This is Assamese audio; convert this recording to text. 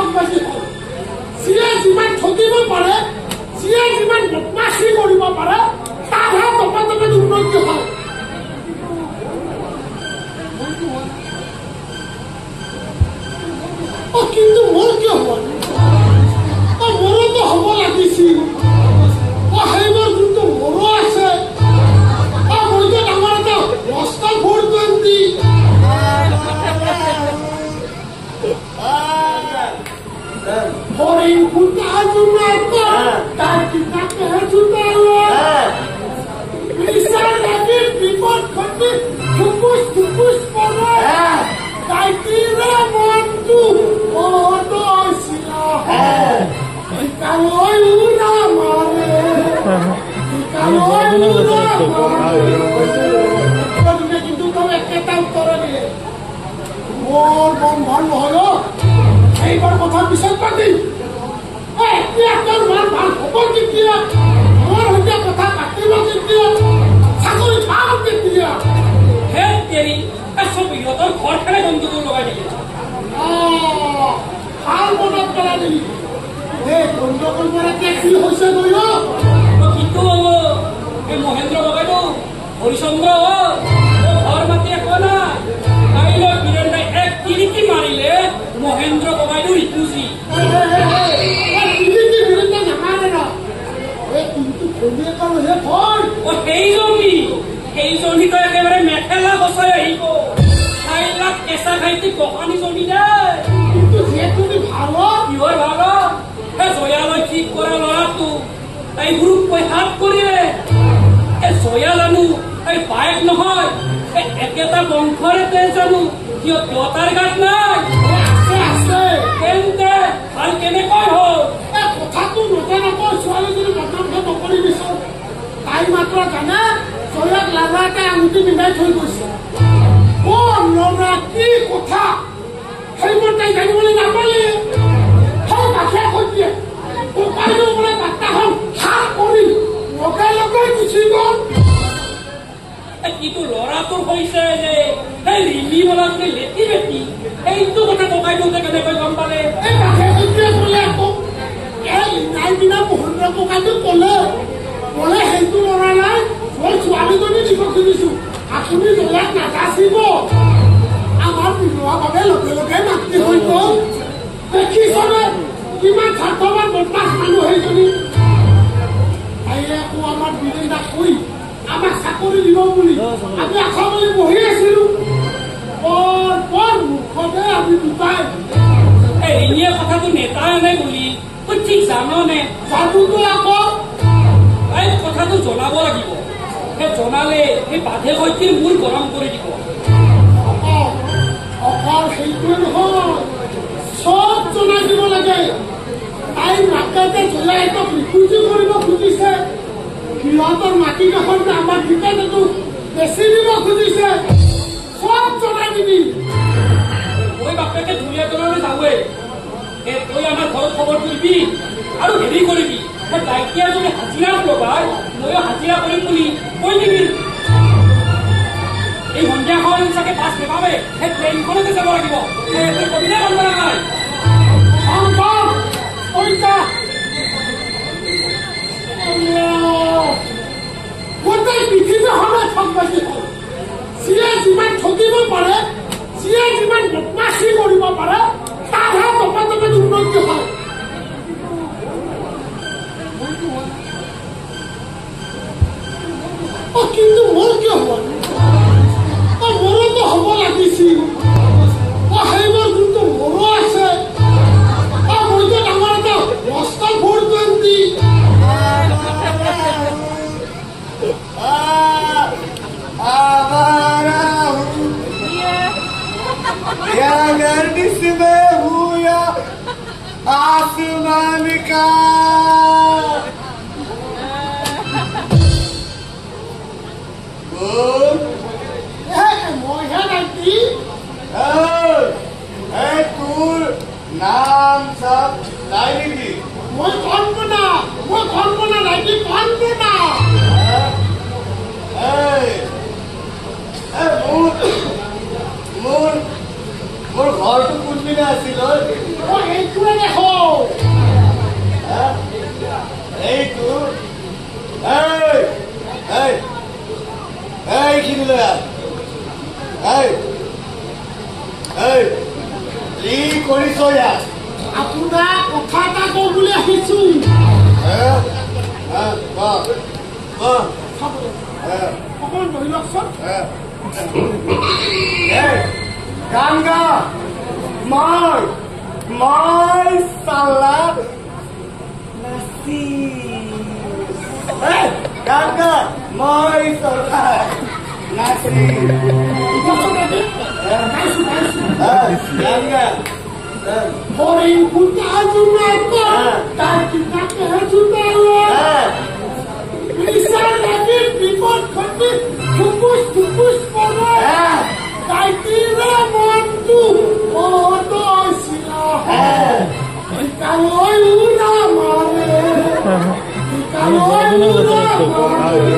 ঠগবাজি হ'ল যিয়ে যিমান ঠগিব পাৰে যিয়ে যিমান বদমাচি কৰিব পাৰে তাৰহে টপে টপে উন্নতি হয় কিন্তু মোৰ কিয় হোৱা মোৰোতো হ'ব লাগিছিল সেইবোৰ যোনটো মোৰো আছে মইতো ডাঙৰ এটা ৰাস্তা 420 হরিণ ফুটা জুনার তার পিতাকে জুটালো বিচার লাগে বিপদ ঘটে ফুকুস ফুকুস পড়ে গাইতিরে মন্তু ওটো ছিল কালোই উড়া মারে কালোই উড়া মারে কিন্তু তবে একটা উত্তর দিয়ে মোর বন্ধন হলো এইবার কথা বিচার পাতি তোর মান ভাল হব কেতিয়া আমার হইতে কথা পাতিব কেতিয়া চাকরি পাব কেতিয়া হে তেরি সব ইহঁতৰ ঘৰখনে বন্ধুটো লগাই দিলে ভাল মনত পেলাই দিলি গণ্ডগোল পৰা কি হৈছে নৈল কিন্তু এই মহেন্দ্ৰ বাবাইটো হৰিচন্দ্ৰ ঘৰ মাতি একো নাই কাইলৈ বীৰেন দাই এক তিৰিকি মাৰিলে মহেন্দ্ৰ বাবাইটো ৰিপুজি সেইজনীতো একেবাৰে মেখেলা বচাই আহিব 4 লাখ কেঁচা খাইতি কহানি জনী দেই কিন্তু যিহেতু ভাল কিহৰ ভাল সেই জয়ালৈ ঠিক কৰা ল'ৰাটো তাই গুৰুক কৈ হাত কৰিলে এই জয়ালানো এই বায়েক নহয় এই একেটা বংশৰে তেজ জানো কিয় দেউতাৰ গাত নাই আছে তেন্তে ভাল কেনেকৈ হ'ল কথাটো নজনাকৈ ছোৱালীজনী বদনামহে নকৰিবিচোন তাই মাত্ৰ জানে জয়াক লাভা এটা আঙুঠি পিন্ধাই থৈ গৈছে ল'ৰা কি কথা সেইবোৰ তাই জানিবলৈ নাপালে সেই বাখীয়া কৈ দিয়ে উপায়নো বোলে বাৰ্তাখন সাৰ কৰি লগে লগে গুচি গ'ল কিন্তু ল'ৰাটোৰ হৈছে যে সেই ৰিমি বোলাটোকে লেটি বেটি সেইটো কথা ককাই দিওঁতে কেনেকৈ গম পালে এই বাখীয়া কৈটোৱে ক'লে আকৌ এই নাই দিনা মহেন্দ্ৰ ককাইটো ক'লে বোলে সেইটো ল'ৰা নাই মই ছোৱালীজনী দিব খুজিছো আপুনি জয়াক নাযাচিব আমাৰ বিলোৱা বাবে লগে লগে মাতৃ হৈ গ'ল দেখিছনে কিমান স্বাৰ্থবান বদমাছ মানুহ সেইজনী তাইৰে আকৌ আমাৰ বিৰেন্দাক কৈ আমাক চাকৰি দিব বুলি আমি আশা বুলি বহি আছিলো বৰ মুখতে আমি দুটাই ৰিমিয়ে কথাটো নেতাই নাই বুলি তই ঠিক জাননে জানোতো আকৌ তাই কথাটো জনাব লাগিব সেই জনালে সেই বাধে সৈতে মূৰ গৰম কৰি দিব অকল সেইটোৱে নহয় চব জনাই দিব লাগে তাই মাকাতে জয়াইকক ৰিফিউজি কৰিব খুজিছে সিহঁতৰ মাটিডোখৰ আমাৰ ভিতৰতো বেছি দিব খুজিছে চব জনাই দিবি মই বাপেকে ধুনীয়া তললৈ যাওঁৱে তই আমাৰ ঘৰত খবৰ কৰিবি আৰু হেৰি কৰিবি দায়িত্ব যদি হাজিৰা লগাই ময়ো হাজিৰা কৰিম বুলি কৈ দিবি এই সন্ধিয়াখন চাগে বাছ নেপাবে সেই ট্ৰেইনখনতে যাব লাগিব কবিতা কৰিব নালাগে গোটেই পৃথিৱীখনে ঠগবাজি হ'ল যিয়ে যিমান ঠগিব পাৰে যিয়ে যিমান বদমাচি কৰিব পাৰে তাৰহে টপে টপে উন্নতি হয় কিন্তু মোৰ কিয় হোৱা মোৰোতো হ'ব লাগিছিল সেইবোৰ যোনটো মোৰো আছে মইতো ডাঙৰ এটা ৰাস্তা 420 गर्दिश में हुआ आसमान का नाम सब लाइनी मैं कल्पना लाइनी कल्पना मोर ঘৰটো কোনপিনে আছিল এইটোৱে দেখো এইটো এইখিনি কি কৰিছ ইয়াত আপোনাক কথা এটা কওঁ বুলি আহিছো অকণমান বহি লওকচোন গান গা মই চালাদ নাচি গান গা মই চালাদ নাচি গান গা হরিণ ফুটা জুনার তার পিতাকে জুনালো নিশার লাগে বিপদ ঘটে ফুপুস ফুপুস পড়ে গাইতিরে মন্তু ওদইছিল কালই উড়া মারে কালই উড়া মারে